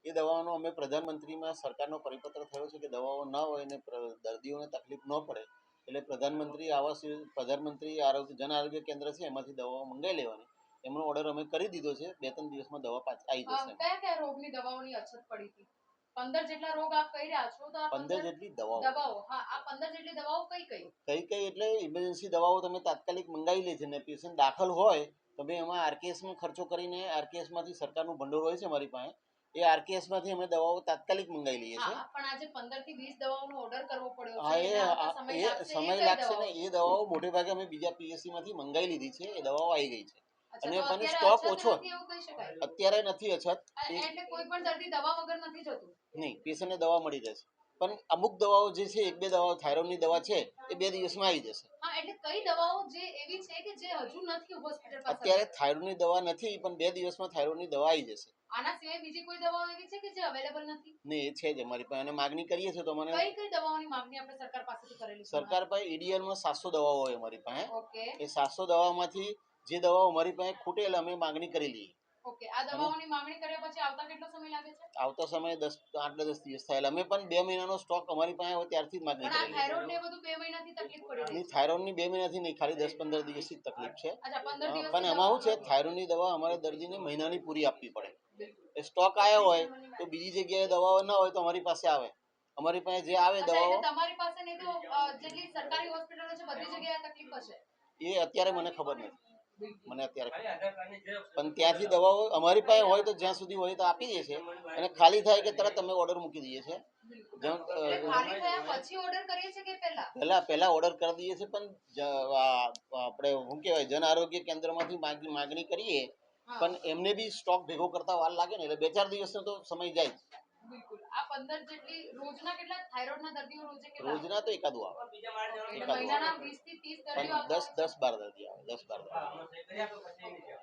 એ દવાઓનો અમે પ્રધાનમંત્રીમાં સરકારનો પરિપત્ર થયો છે કે દવાઓ ન હોય ને દર્દીઓને તકલીફ ન પડે એટલે પ્રધાનમંત્રી જન આરોગ્ય કેન્દ્ર છે એમાંથી દવાઓ મંગાવી લેવાની. એમનો ઓર્ડર અમે કરી દીધો છે. 2-3 દિવસમાં દવા પાછી આવી જશે. કયા કયા રોગની દવાઓની અછત પડી હતી? 15 જેટલા રોગ આપ કહી રહ્યા છો તો 15 જેટલી દવાઓ. હા, આ 15 જેટલી દવાઓ કઈ એટલે ઇમરજન્સી દવાઓ તમે તાત્કાલિક મંગાવી લે છે ને પેશન્ટ દાખલ હોય તમે એમાં આરકેએસમાં ખર્ચો કરીને આરકેએસમાંથી સરકારનું ભંડોળ હોય છે અમારી પાસે, એ આરકેએસમાંથી અમે દવાઓ તાત્કાલિક મંગાવી લઈએ છીએ. પણ આજે 15 થી 20 દવાઓનો ઓર્ડર કરવો પડ્યો છે. એ સમય લાગશે ને. એ દવાઓ મોટે ભાગે અમે બીજા પીએસસીમાંથી મંગાવી લીધી છે. એ દવાઓ આવી ગઈ છે અને પણ સ્ટોક ઓછો અત્યારે નથી અછત. એટલે કોઈ પણ દર્દી દવા વગર નથી જતું? નહીં, પેશન્ટને દવા મળી રહેશે. પણ અમુક દવાઓ જે છે 1-2 દવાઓ થાઇરોઇડની દવા છે એ 2 દિવસમાં આવી જશે. એટલે કઈ દવાઓ જે એવી છે કે જે હજુ નથી હોસ્પિટલ પાસે? અત્યારે થાઇરોઇડની દવા નથી પણ 2 દિવસમાં થાઇરોઇડની દવા આવી જશે. આના સિવાય બીજી કોઈ દવાઓ એવી છે કે જે અવેલેબલ નથી? નહીં, એ છે જ અમારી પાસે અને માંગણી કરીએ છીએ તો મને કઈ દવાઓની માંગણી આપણે સરકાર પાસેથી કરેલી છે? સરકાર પાસે ઈડીએલમાં 700 દવાઓ હોય અમારી પાસે. ઓકે. એ 700 દવામાંથી જે દવાઓ અમારી પાસે ખૂટે એટલે અમે માંગણી કરી લઈએ. ઓકે. આ દવાઓની માંગણી કર્યા પછી આવતા કેટલો સમય લાગે છે? આવતા સમય 8-10 દિવસ થાય. અમે પણ 2 મહિનાનો સ્ટોક અમારી પાસે હોય ત્યારથી જ માંગણી કરી. થાઇરોઇડ ને બધું 2 મહિનાથી તકલીફ પડી રહી છે? થાઇરોઇડની 2 મહિનાથી નહીં, ખાલી 10-15 દિવસથી તકલીફ છે. અચ્છા, 15 દિવસ. પણ એમાં શું છે, થાઇરોઇડની દવા અમારે દર્દીને મહિનાની પૂરી આપવી પડે. એ સ્ટોક આવ્યો હોય તો બીજી જગ્યાએ દવાઓ ના હોય તો અમારી પાસે આવે. અમારી પાસે જે આવે દવાઓ તમારી પાસે નહીં તો જેટલી સરકારી હોસ્પિટલો છે બધી જગ્યાએ તકલીફ હશે? એ અત્યારે મને ખબર નથી. પણ ત્યાંથી દવાઓ અમારી પાસે હોય તો જ્યાં સુધી હોય તો આપી દે છે અને ખાલી થાય કે તરત અમે ઓર્ડર મૂકી દઈએ છીએ. પહેલા ઓર્ડર કરી દઈએ છીએ પણ આપણે શું કહેવાય જન આરોગ્ય કેન્દ્રમાંથી માંગણી કરીએ પણ એમને બી સ્ટોક ભેગો કરતા વાર લાગે ને એટલે 2-4 દિવસનો તો સમય જાય. બિલકુલ. આ 15 જેટલી રોજના કેટલા થાઇરોઇડના દર્દીઓ રોજના તો એકાદું આવે. મહિનાના 20 થી 30 દર્દીઓ 10-12 દર્દી આવે. 10-12 દર્દી.